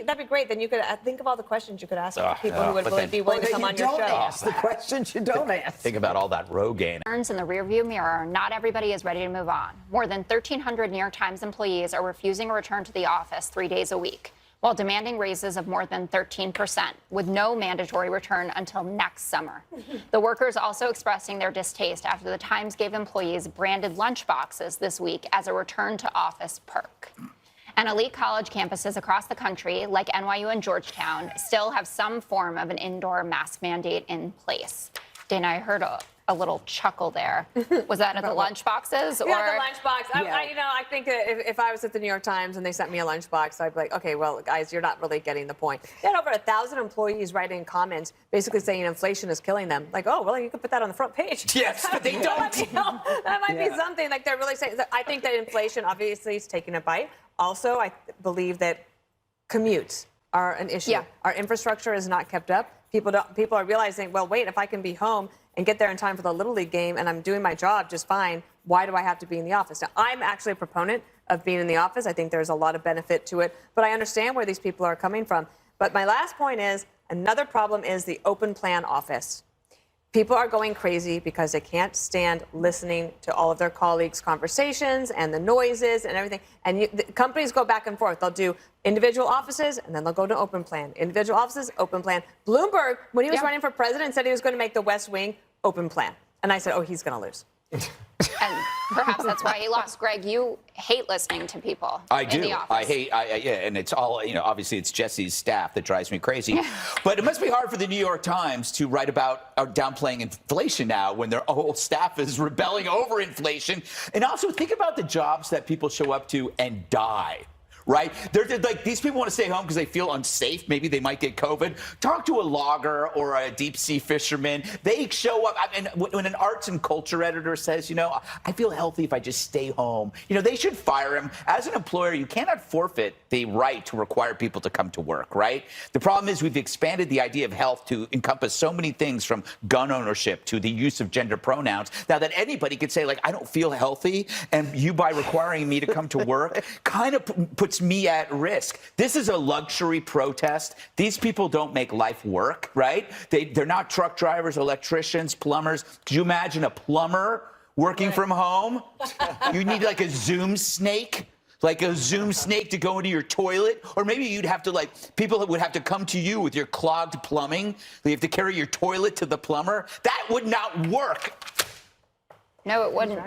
be great. Then you could think of all the questions you could ask people who would be willing to come on your show. Ask the questions you don't ask. Think about all that Rogaine. In the rearview mirror, not everybody is ready to move on. More than 1,300 New York Times employees are refusing a return to the office 3 days a week, while demanding raises of more than 13%, with no mandatory return until next summer. The workers also expressing their distaste after the Times gave employees branded lunchboxes this week as a return to office perk. And elite college campuses across the country, like NYU and Georgetown, still have some form of an indoor mask mandate in place. Dana, I heard a little chuckle there. Was that at the lunch boxes? Yeah, the lunchbox. I think that if I was at the New York Times and they sent me a lunchbox, I'd be like, okay, well, guys, you're not really getting the point. They had over 1,000 employees writing comments basically saying inflation is killing them. Like, oh, well, you could put that on the front page. Yes, but they don't. That might be something. Like, they're really saying. I think that inflation obviously is taking a bite. Also, I believe that commutes are an issue. Yeah. Our infrastructure is not kept up. People are realizing, well, wait, if I can be home and get there in time for the Little League game and I'm doing my job just fine, why do I have to be in the office? Now, I'm actually a proponent of being in the office. I think there's a lot of benefit to it, but I understand where these people are coming from. But my last point is, another problem is the open plan office. People are going crazy because they can't stand listening to all of their colleagues' conversations and the noises and everything. And the companies go back and forth. They'll do individual offices, and then they'll go to open plan. Individual offices, open plan. Bloomberg, when he was running for president, said he was going to make the West Wing open plan. And I said, oh, he's going to lose. And perhaps that's why he lost. Greg, you hate listening to people in the office. I hate, and it's all, obviously it's Jesse's staff that drives me crazy. But it must be hard for the New York Times to write about downplaying inflation now when their whole staff is rebelling over inflation. And also think about the jobs that people show up to and die. Right? They're like, these people want to stay home because they feel unsafe. Maybe they might get COVID. Talk to a logger or a deep sea fisherman. They show up. And when an arts and culture editor says, I feel healthy if I just stay home, they should fire him. As an employer, you cannot forfeit the right to require people to come to work, right? The problem is we've expanded the idea of health to encompass so many things, from gun ownership to the use of gender pronouns, now that anybody could say, like, I don't feel healthy, and you, by requiring me to come to work, kind of puts me at risk. This is a luxury protest. These people don't make life work, right? They're not truck drivers, electricians, plumbers. Could you imagine a plumber working from home? You need like a Zoom snake. Like a Zoom snake to go into your toilet? Or maybe you'd have to, people would have to come to you with your clogged plumbing. You have to carry your toilet to the plumber. That would not work. No, it wouldn't.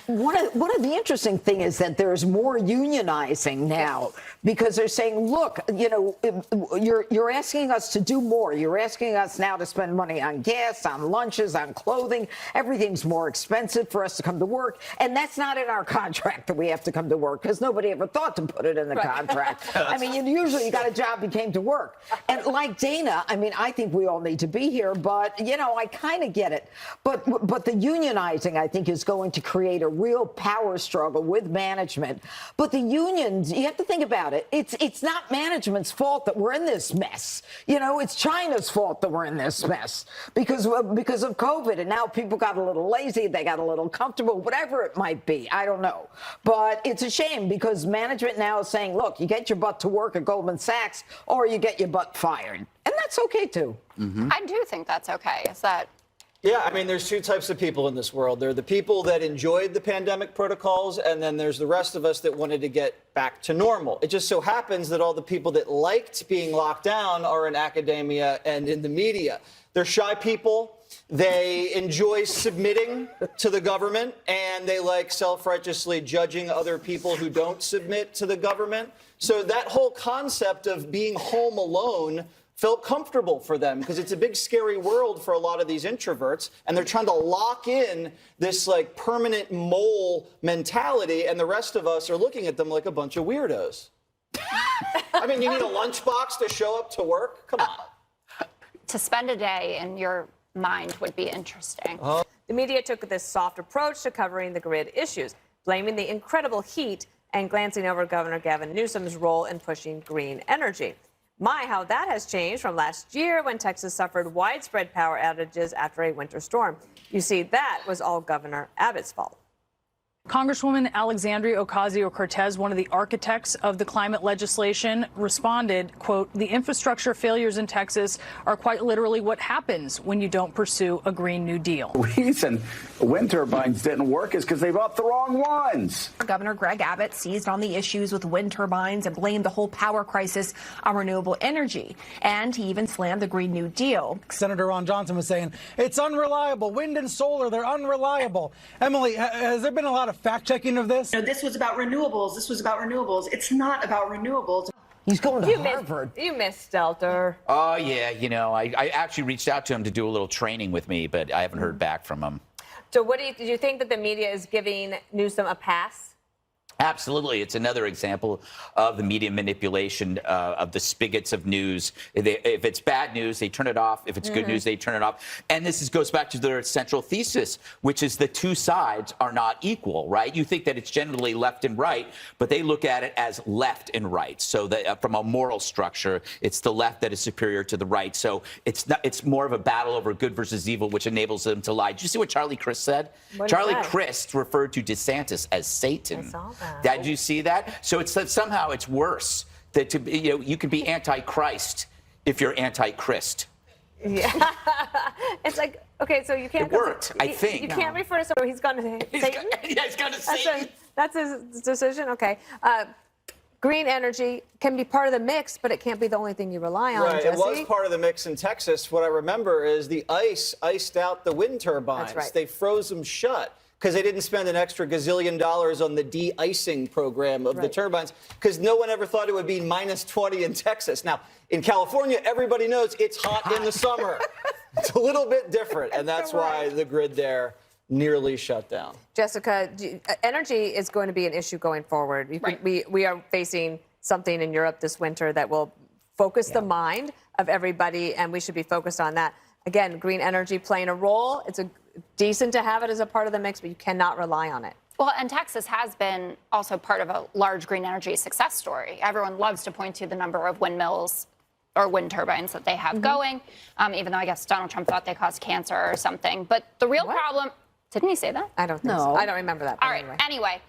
One of the interesting things is that there's more unionizing now, because they're saying, look, you're asking us to do more. You're asking us now to spend money on gas, on lunches, on clothing. Everything's more expensive for us to come to work. And that's not in our contract that we have to come to work, because nobody ever thought to put it in the contract. I mean, usually you got a job, you came to work. And like Dana, I think we all need to be here, but, I kind of get it. But the unionizing, I think, is going to create a real power struggle with management. But the unions, you have to think about it. It's not management's fault that we're in this mess. It's China's fault that we're in this mess because of COVID. And now people got a little lazy. They got a little comfortable, whatever it might be. I don't know. But it's a shame, because management now is saying, look, you get your butt to work at Goldman Sachs or you get your butt fired. And that's okay, too. Mm-hmm. I do think that's okay. Is that... Yeah, there's two types of people in this world. There are the people that enjoyed the pandemic protocols, and then there's the rest of us that wanted to get back to normal. It just so happens that all the people that liked being locked down are in academia and in the media. They're shy people. They enjoy submitting to the government, and they like self-righteously judging other people who don't submit to the government. So that whole concept of being home alone felt comfortable for them, because it's a big, scary world for a lot of these introverts, and they're trying to lock in this permanent mole mentality, and the rest of us are looking at them like a bunch of weirdos. You need a lunchbox to show up to work? Come on. To spend a day in your mind would be interesting. The media took this soft approach to covering the grid issues, blaming the incredible heat and glancing over Governor Gavin Newsom's role in pushing green energy. My, how that has changed from last year, when Texas suffered widespread power outages after a winter storm. You see, that was all Governor Abbott's fault. Congresswoman Alexandria Ocasio-Cortez, one of the architects of the climate legislation, responded, quote, "The infrastructure failures in Texas are quite literally what happens when you don't pursue a Green New Deal." The reason wind turbines didn't work is because they bought the wrong ones. Governor Greg Abbott seized on the issues with wind turbines and blamed the whole power crisis on renewable energy. And he even slammed the Green New Deal. Senator Ron Johnson was saying, it's unreliable. Wind and solar, they're unreliable. Emily, has there been a lot of fact-checking of this? No, this was about renewables. This was about renewables. It's not about renewables. He's going to Harvard. You missed Stelter. Oh, yeah. You know, I actually reached out to him to do a little training with me, but I haven't heard back from him. So do you think that the media is giving Newsom a pass? Absolutely. It's another example of the media manipulation of the spigots of news. If it's bad news, they turn it off. If it's good news, they turn it off. And this goes back to their central thesis, which is the two sides are not equal, right? You think that it's generally left and right, but they look at it as left and right. So that from a moral structure, it's the left that is superior to the right. So it's more of a battle over good versus evil, which enables them to lie. Did you see what Charlie Crist said? Charlie Crist referred to DeSantis as Satan. I saw that. Did you see that? So it's that somehow it's worse that you can be anti-Christ if you're anti-Christ. Yeah. It's like, okay, so you can't. It worked, I think. You can't refer to someone. He's gone to Satan. He's gone to Satan. That's his decision. Okay. Green energy can be part of the mix, but it can't be the only thing you rely on. Right, Jesse. it was part of the mix in Texas. What I remember is the ice iced out the wind turbines. That's right. They froze them shut because they didn't spend an extra gazillion dollars on the de-icing program of the turbines because no one ever thought it would be minus 20 in Texas. Now, in California, everybody knows it's hot in the summer. It's a little bit different, and that's why the grid there nearly shut down. Jessica, energy is going to be an issue going forward. We are facing something in Europe this winter that will focus the mind of everybody, and we should be focused on that. Again, green energy playing a role. It's decent to have it as a part of the mix, but you cannot rely on it. Well, and Texas has been also part of a large green energy success story. Everyone loves to point to the number of windmills or wind turbines that they have going, even though I guess Donald Trump thought they caused cancer or something. But the real problem, didn't he say that? I don't think so. I don't remember that. All right. Anyway,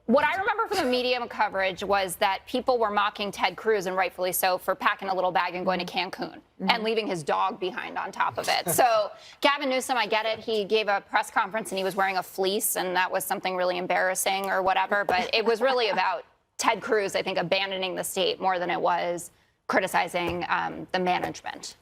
what I remember from the media coverage was that people were mocking Ted Cruz, and rightfully so, for packing a little bag and going to Cancun and leaving his dog behind on top of it. So Gavin Newsom, I get it. He gave a press conference and he was wearing a fleece, and that was something really embarrassing or whatever. But it was really about Ted Cruz, I think, abandoning the state more than it was criticizing the management.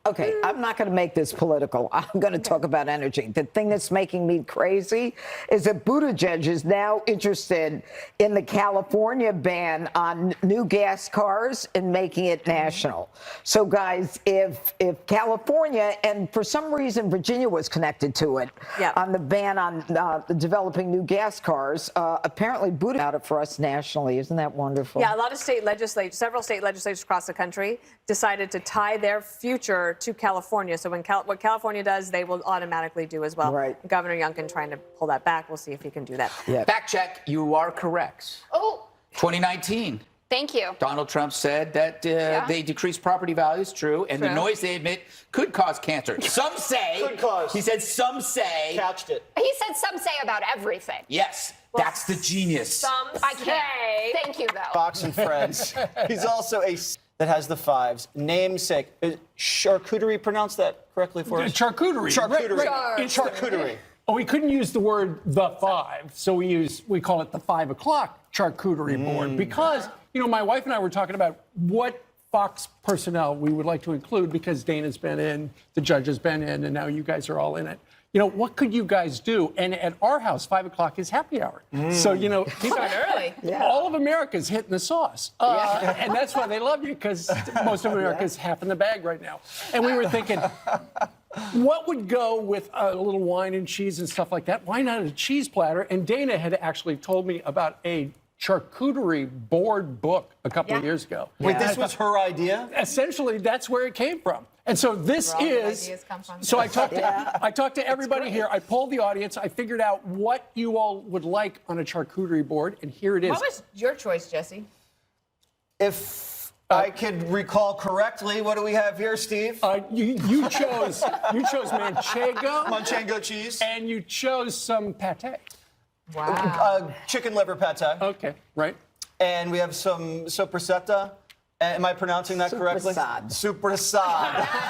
Okay, I'm not going to make this political. I'm going to talk about energy. The thing that's making me crazy is that Buttigieg is now interested in the California ban on new gas cars and making it national. So, guys, if California, and for some reason Virginia was connected to it, on the ban on developing new gas cars, apparently Buttigieg out it for us nationally. Isn't that wonderful? Yeah, a lot of several state legislatures across the country decided to tie their future to California. So what California does, they will automatically do as well. Right. Governor Youngkin trying to pull that back. We'll see if he can do that. Yeah. Fact check, you are correct. Oh, 2019. thank you. Donald Trump said that they decreased property values, true, and the noise they emit could cause cancer. Some say. Could cause. He said some say. Catched it. He said some say about everything. Yes, that's the genius. I can't. Thank you, though. Fox and Friends. He's also that has the fives. Namesake. Is charcuterie, pronounce that correctly for us? Charcuterie. Charcuterie. Right. It's charcuterie. Oh, we couldn't use the word the five, so we call it the 5 o'clock charcuterie board because, my wife and I were talking about what Fox personnel we would like to include because Dana's been in, the judge has been in, and now you guys are all in it. What could you guys do? And at our house, 5 o'clock is happy hour. So, people, early. all of America's hitting the sauce. And that's why they love you, because most of America's half in the bag right now. And we were thinking, what would go with a little wine and cheese and stuff like that? Why not a cheese platter? And Dana had actually told me about a charcuterie board book a couple of years ago. Wait, this was her idea? Essentially, that's where it came from. And so this is. So I talked to everybody here. I polled the audience. I figured out what you all would like on a charcuterie board, and here it is. What was your choice, Jesse? If I could recall correctly, what do we have here, Steve? You chose manchego. Manchego cheese. And you chose some pate. chicken liver pate. Okay, right. And we have some sopressata. Am I pronouncing that correctly? Suprasad. Suprasad.